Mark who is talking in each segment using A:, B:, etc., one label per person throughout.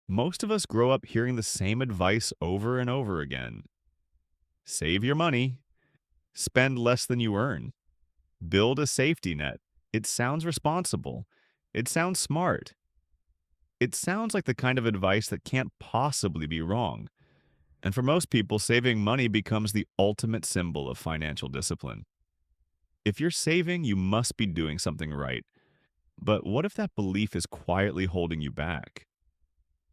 A: Most of us grow up hearing the same advice over and over again. Save your money, spend less than you earn, build a safety net. It sounds responsible. It sounds smart. It sounds like the kind of advice that can't possibly be wrong. And for most people, saving money becomes the ultimate symbol of financial discipline. If you're saving, you must be doing something right. But what if that belief is quietly holding you back?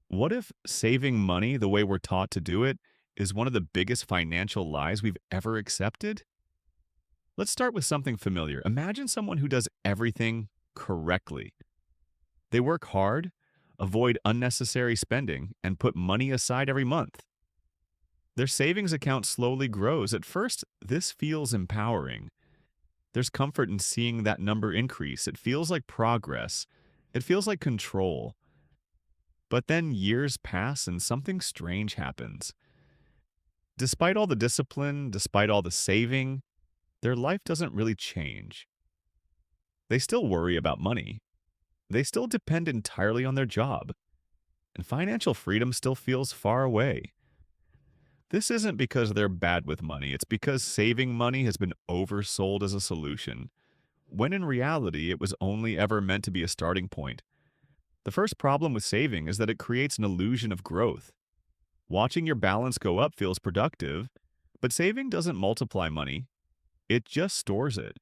A: What if saving money the way we're taught to do it is one of the biggest financial lies we've ever accepted? Let's start with something familiar. Imagine someone who does everything correctly. They work hard, avoid unnecessary spending, and put money aside every month. Their savings account slowly grows. At first, this feels empowering. There's comfort in seeing that number increase. It feels like progress. It feels like control. But then years pass and something strange happens. Despite all the discipline, despite all the saving, their life doesn't really change. They still worry about money. They still depend entirely on their job. And financial freedom still feels far away. This isn't because they're bad with money, it's because saving money has been oversold as a solution, when in reality it was only ever meant to be a starting point. The first problem with saving is that it creates an illusion of growth. Watching your balance go up feels productive, but saving doesn't multiply money, it just stores it.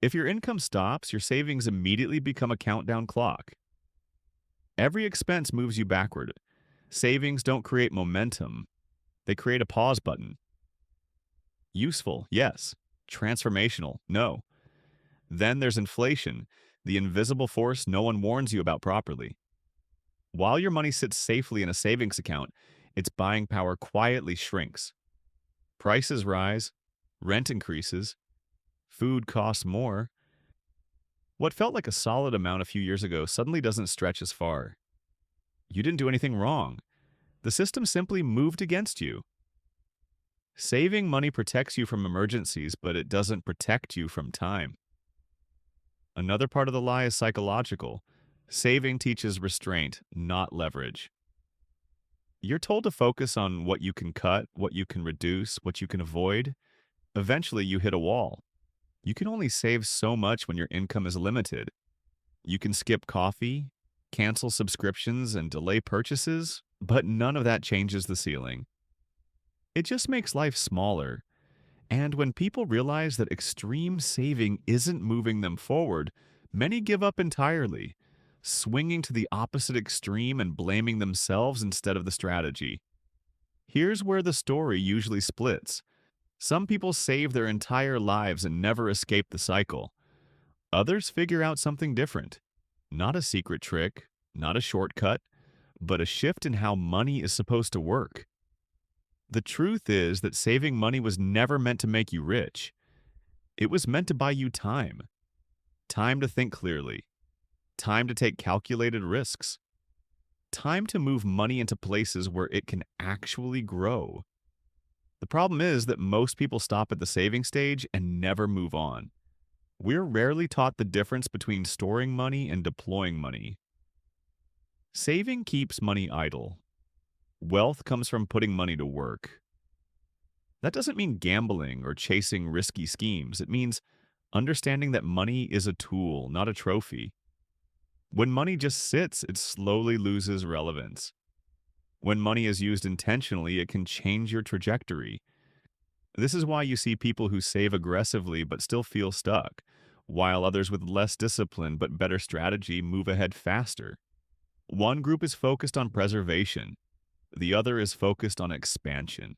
A: If your income stops, your savings immediately become a countdown clock. Every expense moves you backward. Savings don't create momentum, they create a pause button. Useful, yes. Transformational, no. Then there's inflation, the invisible force no one warns you about properly. While your money sits safely in a savings account, its buying power quietly shrinks. Prices rise, rent increases, food costs more. What felt like a solid amount a few years ago suddenly doesn't stretch as far. You didn't do anything wrong. The system simply moved against you. Saving money protects you from emergencies, but it doesn't protect you from time. Another part of the lie is psychological. Saving teaches restraint, not leverage. You're told to focus on what you can cut, what you can reduce, what you can avoid. Eventually, you hit a wall. You can only save so much when your income is limited. You can skip coffee, cancel subscriptions, and delay purchases, but none of that changes the ceiling. It just makes life smaller. And when people realize that extreme saving isn't moving them forward, many give up entirely, swinging to the opposite extreme and blaming themselves instead of the strategy. Here's where the story usually splits. Some people save their entire lives and never escape the cycle. Others figure out something different. Not a secret trick, not a shortcut, but a shift in how money is supposed to work. The truth is that saving money was never meant to make you rich. It was meant to buy you time. Time to think clearly. Time to take calculated risks. Time to move money into places where it can actually grow. The problem is that most people stop at the saving stage and never move on. We're rarely taught the difference between storing money and deploying money. Saving keeps money idle. Wealth comes from putting money to work. That doesn't mean gambling or chasing risky schemes. It means understanding that money is a tool, not a trophy. When money just sits, it slowly loses relevance. When money is used intentionally, it can change your trajectory. This is why you see people who save aggressively but still feel stuck, while others with less discipline but better strategy move ahead faster. One group is focused on preservation. The other is focused on expansion.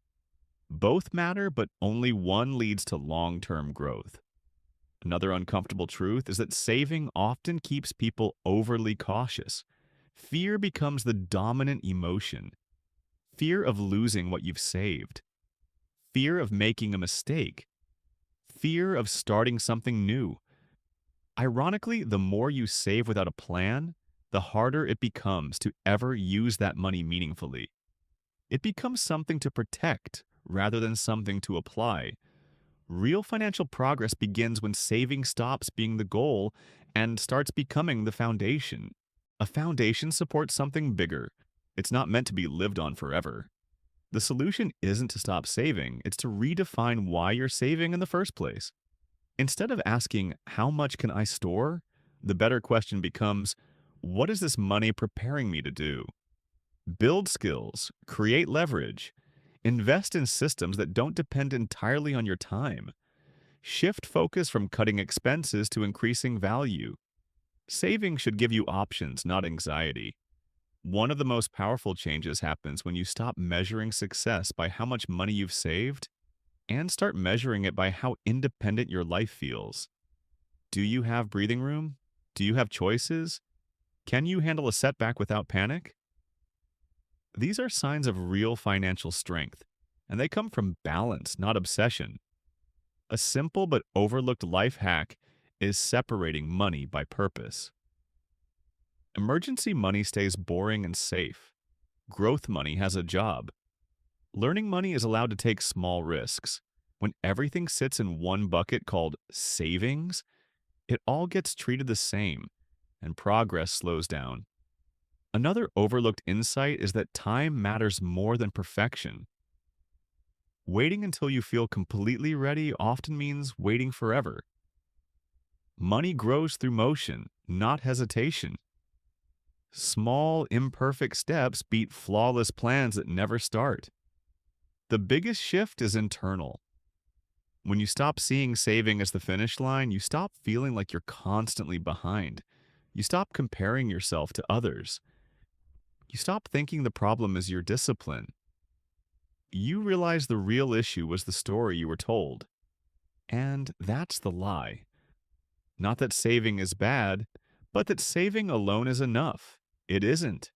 A: Both matter, but only one leads to long-term growth. Another uncomfortable truth is that saving often keeps people overly cautious. Fear becomes the dominant emotion. Fear of losing what you've saved. Fear of making a mistake. Fear of starting something new. Ironically, the more you save without a plan, the harder it becomes to ever use that money meaningfully. It becomes something to protect rather than something to apply. Real financial progress begins when saving stops being the goal and starts becoming the foundation. A foundation supports something bigger, It's not meant to be lived on forever. The solution isn't to stop saving, it's to redefine why you're saving in the first place. Instead of asking, how much can I store? The better question becomes, what is this money preparing me to do? Build skills, create leverage, invest in systems that don't depend entirely on your time. Shift focus from cutting expenses to increasing value. Saving should give you options, not anxiety. One of the most powerful changes happens when you stop measuring success by how much money you've saved and start measuring it by how independent your life feels. Do you have breathing room? Do you have choices? Can you handle a setback without panic? These are signs of real financial strength, and they come from balance, not obsession. A simple but overlooked life hack is separating money by purpose. Emergency money stays boring and safe. Growth money has a job. Learning money is allowed to take small risks. When everything sits in one bucket called savings, it all gets treated the same, and progress slows down. Another overlooked insight is that time matters more than perfection. Waiting until you feel completely ready often means waiting forever. Money grows through motion, not hesitation. Small, imperfect steps beat flawless plans that never start. The biggest shift is internal. When you stop seeing saving as the finish line, you stop feeling like you're constantly behind. You stop comparing yourself to others. You stop thinking the problem is your discipline. You realize the real issue was the story you were told. And that's the lie. Not that saving is bad, but that saving alone is enough. It isn't.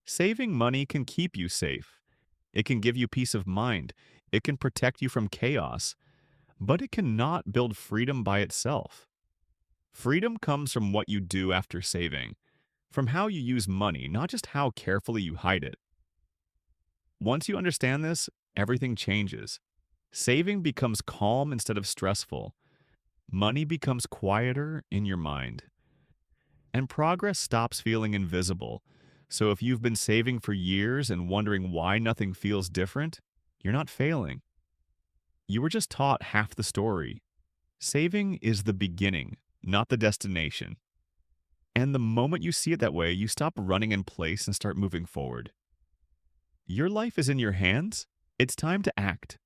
A: Saving money can keep you safe. It can give you peace of mind. It can protect you from chaos. But it cannot build freedom by itself. Freedom comes from what you do after saving, from how you use money, not just how carefully you hide it. Once you understand this, everything changes. Saving becomes calm instead of stressful. Money becomes quieter in your mind. And progress stops feeling invisible. So if you've been saving for years and wondering why nothing feels different, you're not failing. You were just taught half the story. Saving is the beginning, not the destination. And the moment you see it that way, you stop running in place and start moving forward. Your life is in your hands. It's time to act.